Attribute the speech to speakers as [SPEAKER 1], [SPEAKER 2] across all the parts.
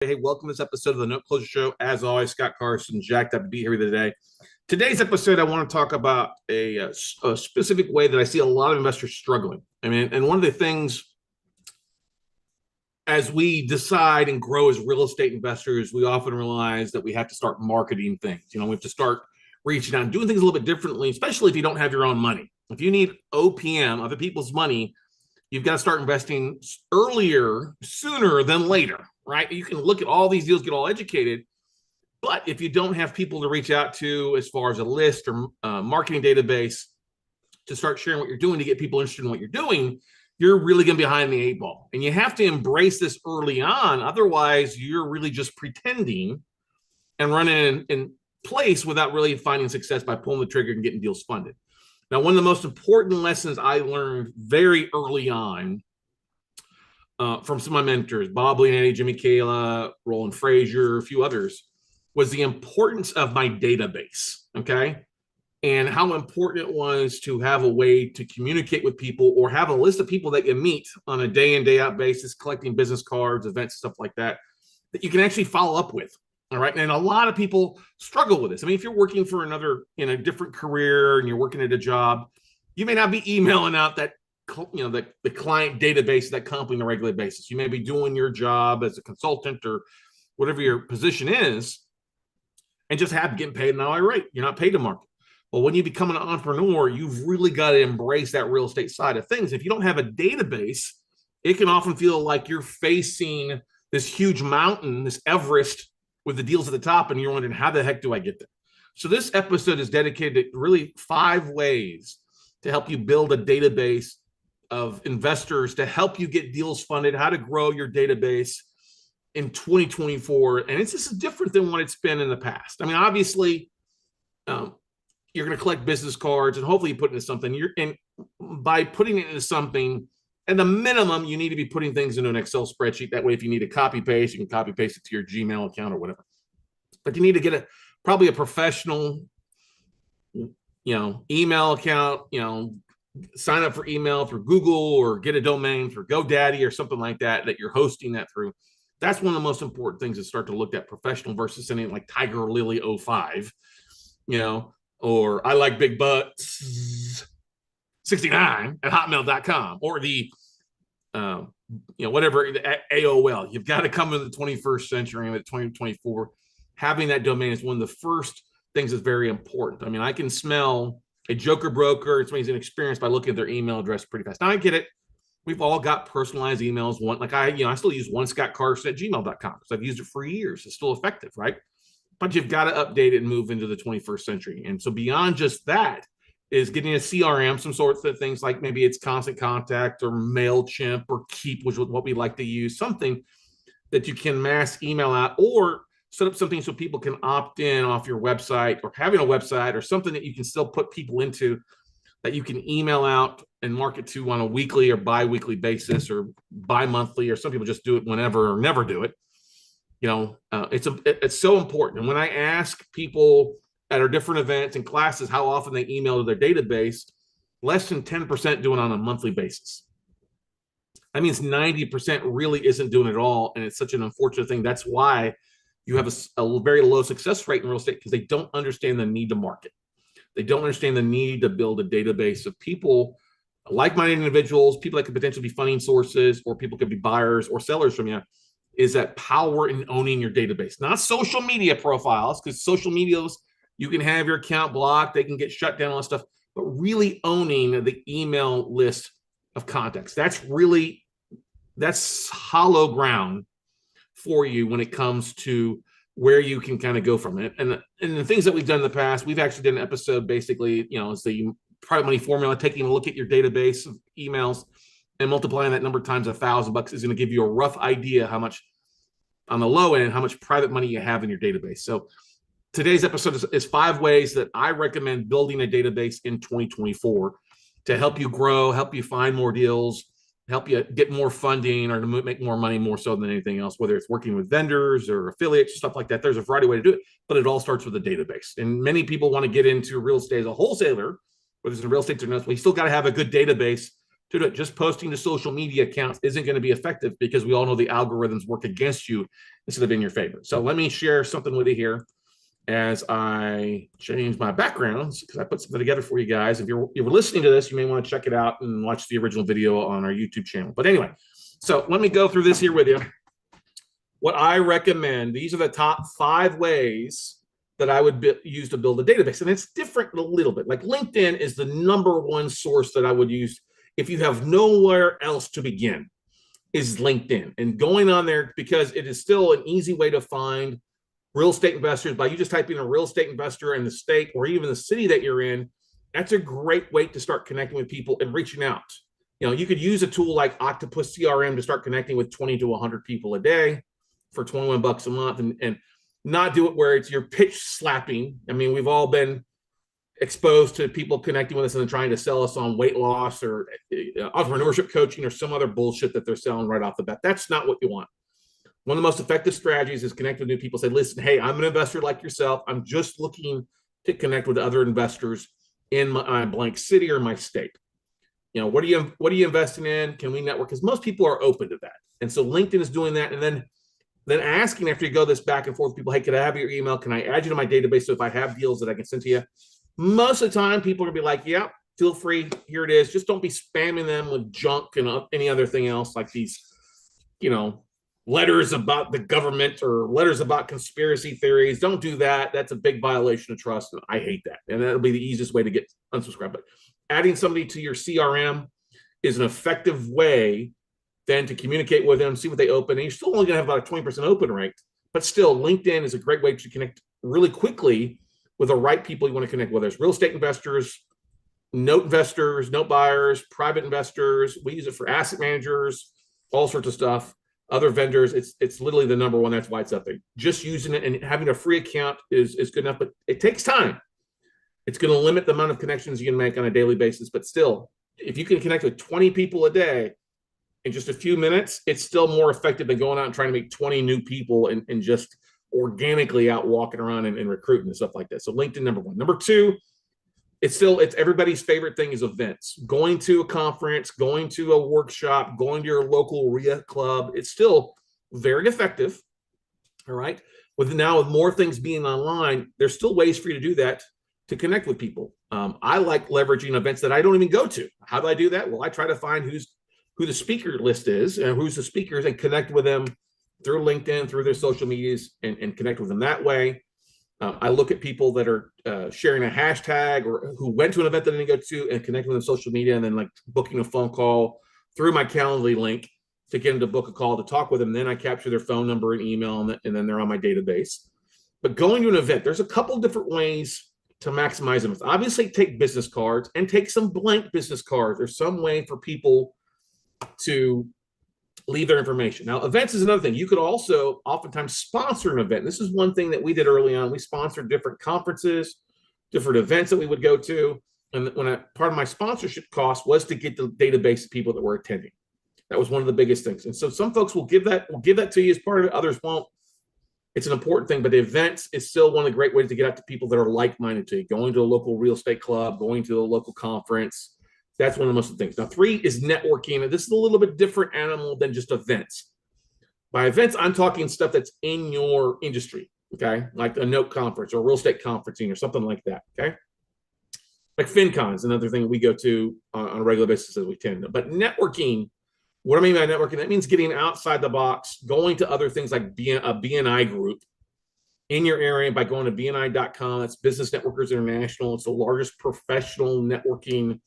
[SPEAKER 1] Hey, welcome to this episode of the Note Closure Show. As always, Scott Carson, jacked up to be here today. Today's episode, I want to talk about a specific way that I see a lot of investors struggling. And one of the things as we decide and grow as real estate investors, we often realize that we have to start marketing things. We have to start reaching out and doing things a little bit differently, especially if you don't have your own money. If you need OPM, other people's money, you've got to start investing earlier, sooner than later, right? You can look at all these deals, get all educated, but if you don't have people to reach out to as far as a list or marketing database to start sharing what you're doing to get people interested in what you're doing, you're really going to be behind the eight ball. And you have to embrace this early on. Otherwise, you're really just pretending and running in place without really finding success by pulling the trigger and getting deals funded. Now, one of the most important lessons I learned very early on from some of my mentors, Bob Leonetti, Jimmy Kayla, Roland Frazier, a few others, was the importance of my database, okay? And how important it was to have a way to communicate with people or have a list of people that you meet on a day in, day out basis, collecting business cards, events, stuff like that, that you can actually follow up with. All right. And a lot of people struggle with this. I mean, if you're working for in a different career and you're working at a job, you may not be emailing out that, the client database of that company on a regular basis. You may be doing your job as a consultant or whatever your position is and just have getting paid an hourly rate. You're not paid to market. Well, when you become an entrepreneur, you've really got to embrace that real estate side of things. If you don't have a database, it can often feel like you're facing this huge mountain, this Everest, with the deals at the top, and you're wondering, how the heck do I get there? So this episode is dedicated to really 5 ways to help you build a database of investors to help you get deals funded, how to grow your database in 2024. And it's just different than what it's been in the past. I mean, obviously, you're going to collect business cards and hopefully you put it into something. By putting it into something, at the minimum, you need to be putting things into an Excel spreadsheet. That way, if you need to copy paste, you can copy paste it to your Gmail account or whatever. But you need to get probably a professional, email account, sign up for email through Google or get a domain through GoDaddy or something like that you're hosting that through. That's one of the most important things is start to look at professional versus sending like Tiger Lily 05, or I like big butts 69 at hotmail.com or the whatever, AOL. You've got to come into the 21st century and at 2024, having that domain is one of the first things that's very important. I mean, I can smell a joker broker, somebody's inexperienced by looking at their email address pretty fast. Now I get it. We've all got personalized emails. I still use onescottcarson@gmail.com because I've used it for years. It's still effective, right? But you've got to update it and move into the 21st century. And so beyond just that is getting a CRM, some sorts of things like maybe it's Constant Contact or MailChimp or Keep, which is what we like to use, something that you can mass email out or set up something so people can opt in off your website or having a website or something that you can still put people into that you can email out and market to on a weekly or bi-weekly basis or bi-monthly, or some people just do it whenever or never do it. It's so important. And when I ask people at our different events and classes how often they email to their database, less than 10% do it on a monthly basis. That means 90% really isn't doing it at all. And it's such an unfortunate thing. That's why you have a very low success rate in real estate, because they don't understand the need to market. They don't understand the need to build a database of people, like-minded individuals, people that could potentially be funding sources, or people could be buyers or sellers from you. Is that power in owning your database, not social media profiles, because social medias, you can have your account blocked, they can get shut down, all that stuff, but really owning the email list of contacts. That's hollow ground for you when it comes to where you can kind of go from it. And the things that we've done in the past, we've actually done an episode basically, it's the private money formula, taking a look at your database of emails and multiplying that number times $1,000 is going to give you a rough idea how much on the low end, how much private money you have in your database. So today's episode is 5 ways that I recommend building a database in 2024 to help you grow, help you find more deals, help you get more funding or to make more money more so than anything else, whether it's working with vendors or affiliates, stuff like that. There's a variety of ways to do it, but it all starts with a database. And many people want to get into real estate as a wholesaler, whether it's in real estate or not. Well, you still got to have a good database to do it. Just posting to social media accounts isn't going to be effective because we all know the algorithms work against you instead of in your favor. So let me share something with you here as I change my backgrounds, because I put something together for you guys. If you're listening to this, you may want to check it out and watch the original video on our YouTube channel. But anyway, so let me go through this here with you. What I recommend, these are the top 5 ways that I would use to build a database. And it's different a little bit. Like LinkedIn is the #1 source that I would use if you have nowhere else to begin, is LinkedIn. And going on there, because it is still an easy way to find real estate investors by you just typing a real estate investor in the state or even the city that you're in. That's a great way to start connecting with people and reaching out. You know, you could use a tool like Octopus CRM to start connecting with 20 to 100 people a day for $21 a month, and not do it where it's your pitch slapping. I mean, we've all been exposed to people connecting with us and trying to sell us on weight loss or entrepreneurship coaching or some other bullshit that they're selling right off the bat. That's not what you want. One of the most effective strategies is connect with new people. Say, listen, hey, I'm an investor like yourself. I'm just looking to connect with other investors in my blank city or my state. You know, what are you investing in? Can we network? Because most people are open to that. And so LinkedIn is doing that. And then asking after you go this back and forth with people, hey, can I have your email? Can I add you to my database so if I have deals that I can send to you? Most of the time, people are going to be like, yeah, feel free. Here it is. Just don't be spamming them with junk and any other thing else like these, you know, letters about the government or letters about conspiracy theories. Don't do that. That's a big violation of trust. And I hate that. And that'll be the easiest way to get unsubscribed. But adding somebody to your CRM is an effective way then to communicate with them, see what they open. And you're still only going to have about a 20% open rate. But still, LinkedIn is a great way to connect really quickly with the right people you want to connect with. There's real estate investors, note buyers, private investors. We use it for asset managers, all sorts of stuff. Other vendors, it's literally the #1. That's why it's up there. Just using it and having a free account is good enough, but it takes time. It's going to limit the amount of connections you can make on a daily basis. But still, if you can connect with 20 people a day in just a few minutes, it's still more effective than going out and trying to make 20 new people and just organically out walking around and recruiting and stuff like that. So LinkedIn, #1. #2, it's everybody's favorite thing is events. Going to a conference, going to a workshop, going to your local RIA club. It's still very effective. All right. With more things being online, there's still ways for you to do that to connect with people. I like leveraging events that I don't even go to. How do I do that? Well, I try to find who the speaker list is and who's the speakers and connect with them through LinkedIn, through their social medias, and connect with them that way. I look at people that are sharing a hashtag or who went to an event that I didn't go to and connect with them on social media, and then like booking a phone call through my Calendly link to get them to book a call to talk with them. Then I capture their phone number and email, and then they're on my database. But going to an event, there's a couple different ways to maximize them. Obviously, take business cards and take some blank business cards. There's some way for people to leave their information. Now, events is another thing. You could also oftentimes sponsor an event. This is one thing that we did early on. We sponsored different conferences, different events that we would go to. And part of my sponsorship cost was to get the database of people that were attending. That was one of the biggest things. And so some folks will give that to you as part of it. Others won't. It's an important thing, but the events is still one of the great ways to get out to people that are like-minded to you. Going to a local real estate club, going to a local conference. That's one of the most things. Now, 3 is networking. And this is a little bit different animal than just events. By events, I'm talking stuff that's in your industry, okay? Like a note conference or real estate conferencing or something like that, okay? Like FinCon is another thing we go to on a regular basis as we tend to. But networking, what I mean by networking, that means getting outside the box, going to other things like a BNI group in your area by going to BNI.com. That's Business Networkers International. It's the largest professional networking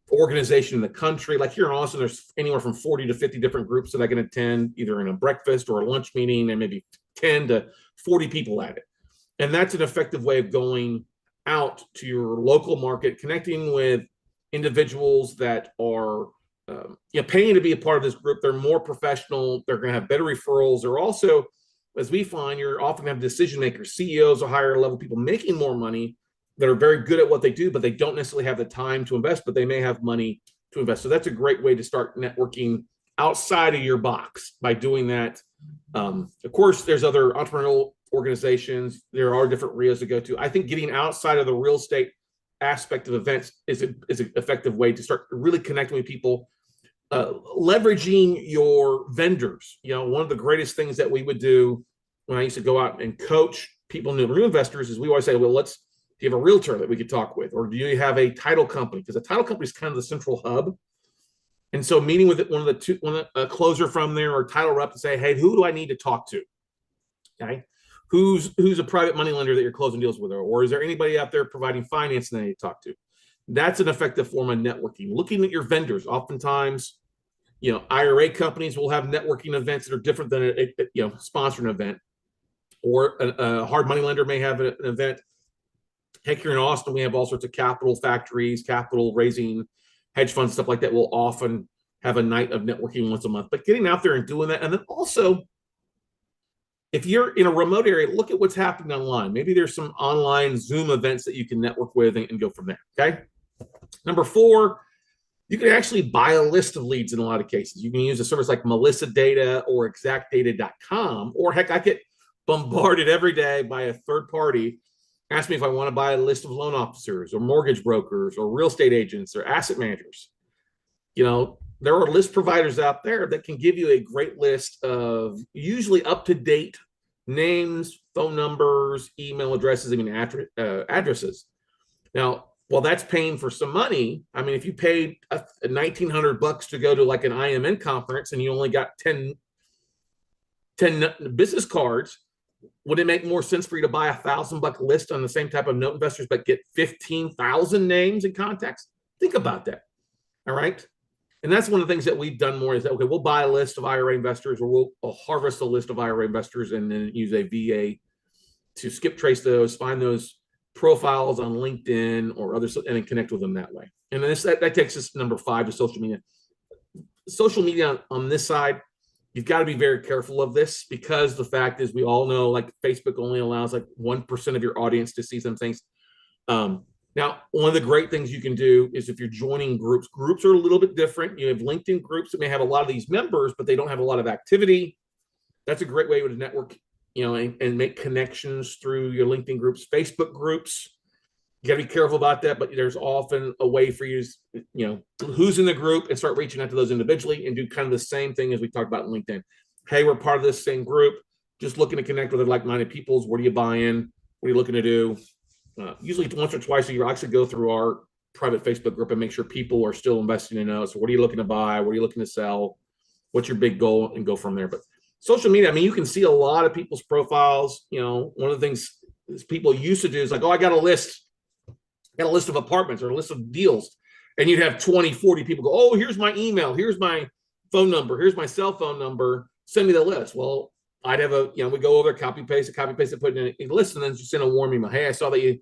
[SPEAKER 1] organization in the country. Like here in Austin, there's anywhere from 40 to 50 different groups that I can attend, either in a breakfast or a lunch meeting, and maybe 10 to 40 people at it. And that's an effective way of going out to your local market, connecting with individuals that are paying to be a part of this group. They're more professional. They're going to have better referrals. They're also, as we find, you're often going to have decision makers, CEOs or higher level people making more money that are very good at what they do, but they don't necessarily have the time to invest, but they may have money to invest. So that's a great way to start networking outside of your box by doing that. Of course, there's other entrepreneurial organizations. There are different RIAs to go to. I think getting outside of the real estate aspect of events is an effective way to start really connecting with people. Leveraging your vendors. One of the greatest things that we would do when I used to go out and coach people, new investors, is we always say, well, do you have a realtor that we could talk with? Or do you have a title company? Because a title company is kind of the central hub. And so meeting with a closer from there or title rep to say, hey, who do I need to talk to? Okay. Who's a private money lender that you're closing deals with? Or is there anybody out there providing financing that I need to talk to? That's an effective form of networking. Looking at your vendors. Oftentimes, IRA companies will have networking events that are different than a sponsored event, or a hard money lender may have an event. Heck, here in Austin, we have all sorts of capital factories, capital raising, hedge funds, stuff like that. Will often have a night of networking once a month. But getting out there and doing that, and then also, if you're in a remote area, look at what's happening online. Maybe there's some online Zoom events that you can network with and go from there. Okay. Number 4. You can actually buy a list of leads in a lot of cases. You can use a service like Melissa Data or exactdata.com, or heck, I get bombarded every day by a third party. Ask me if I want to buy a list of loan officers or mortgage brokers or real estate agents or asset managers. There are list providers out there that can give you a great list of usually up-to-date names, phone numbers, email addresses, even addresses. Now, well, that's paying for some money. I mean, if you paid $1,900 to go to like an IMN conference and you only got 10 business cards, would it make more sense for you to buy $1,000 list on the same type of note investors, but get 15,000 names and contacts? Think about that. All right. And that's one of the things that we've done more is that, okay, we'll buy a list of IRA investors, or we'll harvest a list of IRA investors and then use a VA to skip trace those, find those profiles on LinkedIn or others, and then connect with them that way. And then that takes us to number 5, to social media. Social media on this side, you've got to be very careful of this, because the fact is, we all know, like, Facebook only allows like 1% of your audience to see some things. Now, one of the great things you can do is, if you're joining groups are a little bit different. You have LinkedIn groups that may have a lot of these members, but they don't have a lot of activity. That's a great way to network, and make connections through your LinkedIn groups. Facebook groups, you got to be careful about that, but there's often a way for you to, who's in the group, and start reaching out to those individually, and do kind of the same thing as we talked about in LinkedIn. Hey, we're part of this same group, just looking to connect with other like-minded peoples. What are you buying? What are you looking to do? Usually once or twice a year, I actually go through our private Facebook group and make sure people are still investing in us. What are you looking to buy? What are you looking to sell? What's your big goal? And go from there. But social media, I mean, you can see a lot of people's profiles. One of the things people used to do is like, oh, I got a list of apartments or a list of deals. And you'd have 20, 40 people go, oh, here's my email. Here's my phone number. Here's my cell phone number. Send me the list. Well, I'd have we go over, copy paste it, put it in a list, and then just send a warm email. Hey, I saw that you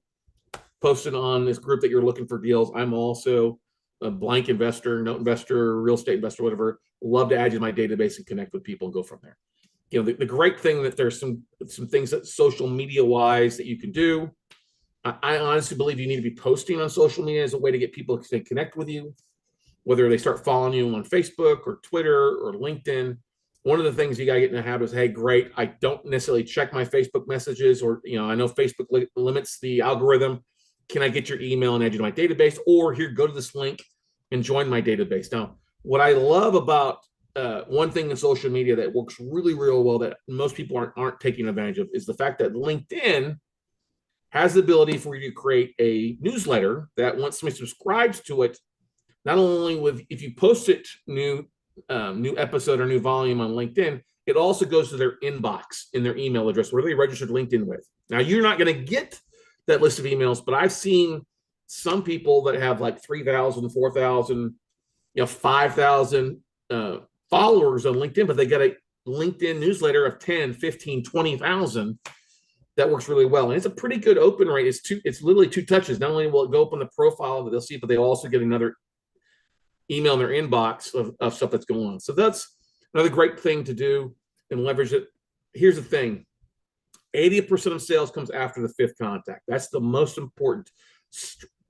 [SPEAKER 1] posted on this group that you're looking for deals. I'm also a blank investor, note investor, real estate investor, whatever. Love to add you to my database and connect with people and go from there. The great thing that there's some things that social media wise that you can do. I honestly believe you need to be posting on social media as a way to get people to connect with you, whether they start following you on Facebook or Twitter or LinkedIn. One of the things you got to get in the habit is, hey, great, I don't necessarily check my Facebook messages, or, I know Facebook limits the algorithm. Can I get your email and add you to my database? Or here, go to this link and join my database. Now, what I love about one thing in social media that works really, real well that most people aren't taking advantage of is the fact that LinkedIn has the ability for you to create a newsletter that once somebody subscribes to it, not only if you post it new episode or new volume on LinkedIn, it also goes to their inbox in their email address where they registered LinkedIn with. Now, you're not going to get that list of emails, but I've seen some people that have like 3,000, 4,000, 5,000 followers on LinkedIn, but they got a LinkedIn newsletter of 10, 15, 20,000 that works really well. And it's a pretty good open rate. It's literally 2 touches. Not only will it go up on the profile that they'll see, but they'll also get another email in their inbox of stuff that's going on. So that's another great thing to do and leverage it. Here's the thing. 80% of sales comes after the 5th contact. That's the most important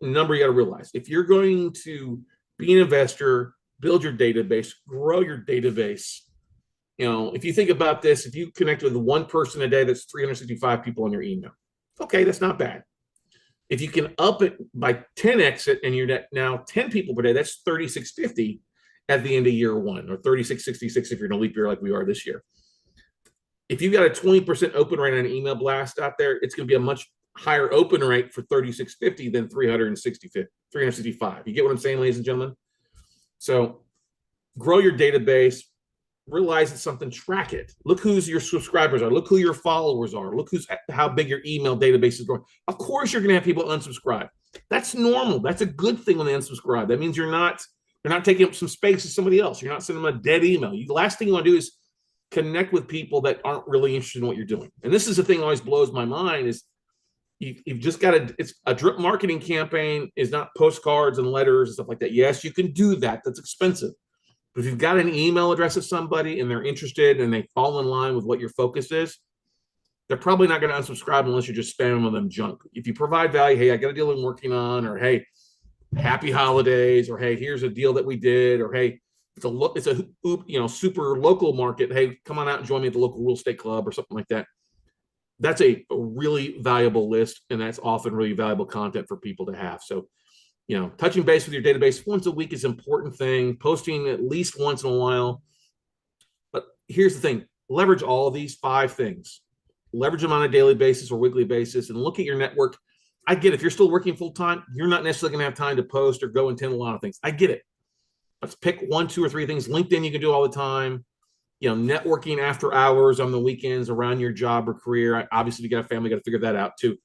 [SPEAKER 1] number you got to realize. If you're going to be an investor, build your database, grow your database. If you think about this, if you connect with one person a day, that's 365 people on your email. Okay, that's not bad. If you can up it by 10x it and you're now 10 people per day, that's 3,650 at the end of year one, or 3,666 if you're in a leap year like we are this year. If you've got a 20% open rate on an email blast out there, it's going to be a much higher open rate for 3,650 than 365. You get what I'm saying, ladies and gentlemen? So grow your database, realize it's something, track it. Look who's your subscribers are. Look who your followers are. Look how big your email database is growing. Of course, you're going to have people unsubscribe. That's normal. That's a good thing when they unsubscribe. That means they're not taking up some space as somebody else. You're not sending them a dead email. The last thing you want to do is connect with people that aren't really interested in what you're doing. And this is the thing that always blows my mind is you've just got to, it's a drip marketing campaign is not postcards and letters and stuff like that. Yes, you can do that. That's expensive. But if you've got an email address of somebody and they're interested and they fall in line with what your focus is, they're probably not going to unsubscribe unless you're just spamming them junk. If you provide value, hey, I got a deal I'm working on, or hey, happy holidays, or hey, here's a deal that we did, or hey, it's a super local market. Hey, come on out and join me at the local real estate club or something like that. That's a really valuable list, and that's often really valuable content for people to have. So, touching base with your database once a week is an important thing. Posting at least once in a while. But here's the thing: leverage all of these 5 things. Leverage them on a daily basis or weekly basis, and look at your network. I get it. If you're still working full time, you're not necessarily going to have time to post or go and attend a lot of things. I get it. Let's pick 1, 2, or 3 things. LinkedIn, you can do all the time. Networking after hours on the weekends around your job or career. Obviously, if you got a family, you got to figure that out too.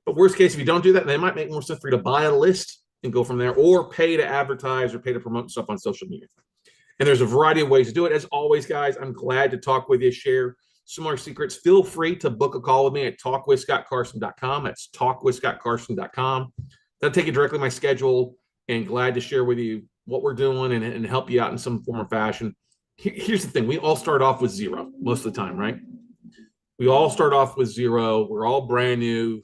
[SPEAKER 1] But worst case, if you don't do that, then it might make more sense for you to buy a list and go from there, or pay to advertise or pay to promote stuff on social media. And there's a variety of ways to do it. As always, guys, I'm glad to talk with you, share some more secrets. Feel free to book a call with me at talkwithscottcarson.com. That's talkwithscottcarson.com. That'll take you directly to my schedule, and glad to share with you what we're doing and help you out in some form or fashion. Here's the thing. We all start off with zero most of the time, right? We all start off with zero. We're all brand new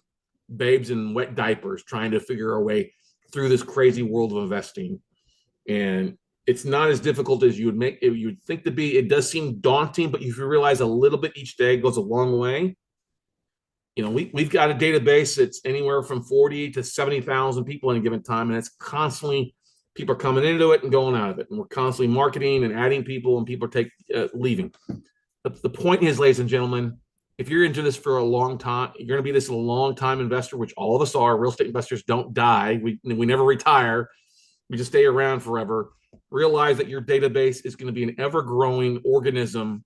[SPEAKER 1] babes in wet diapers trying to figure our way through this crazy world of investing. And it's not as difficult as you would think to be. It does seem daunting, but if you realize a little bit each day goes a long way. We've got a database that's anywhere from 40 to 70,000 people in a given time, and it's constantly people are coming into it and going out of it, and we're constantly marketing and adding people, and people are leaving. The point is, ladies and gentlemen, if you're into this for a long time, you're going to be this a long time investor, which all of us are. Real estate investors don't die. We never retire. We just stay around forever. Realize that your database is going to be an ever-growing organism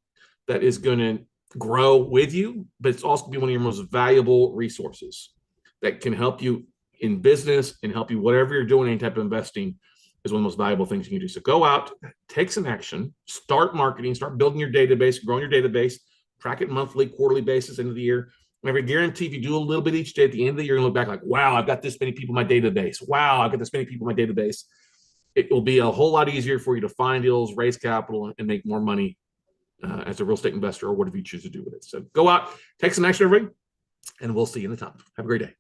[SPEAKER 1] that is going to grow with you, but it's also going to be one of your most valuable resources that can help you in business and help you whatever you're doing, any type of investing is one of the most valuable things you can do. So go out, take some action, start marketing, start building your database, growing your database, track it monthly, quarterly basis, end of the year. And I guarantee if you do a little bit each day, at the end of the year, you're going to look back like, wow, I've got this many people in my database. Wow, I've got this many people in my database. It will be a whole lot easier for you to find deals, raise capital, and make more money as a real estate investor, or whatever you choose to do with it. So go out, take some action, everybody, and we'll see you in the top. Have a great day.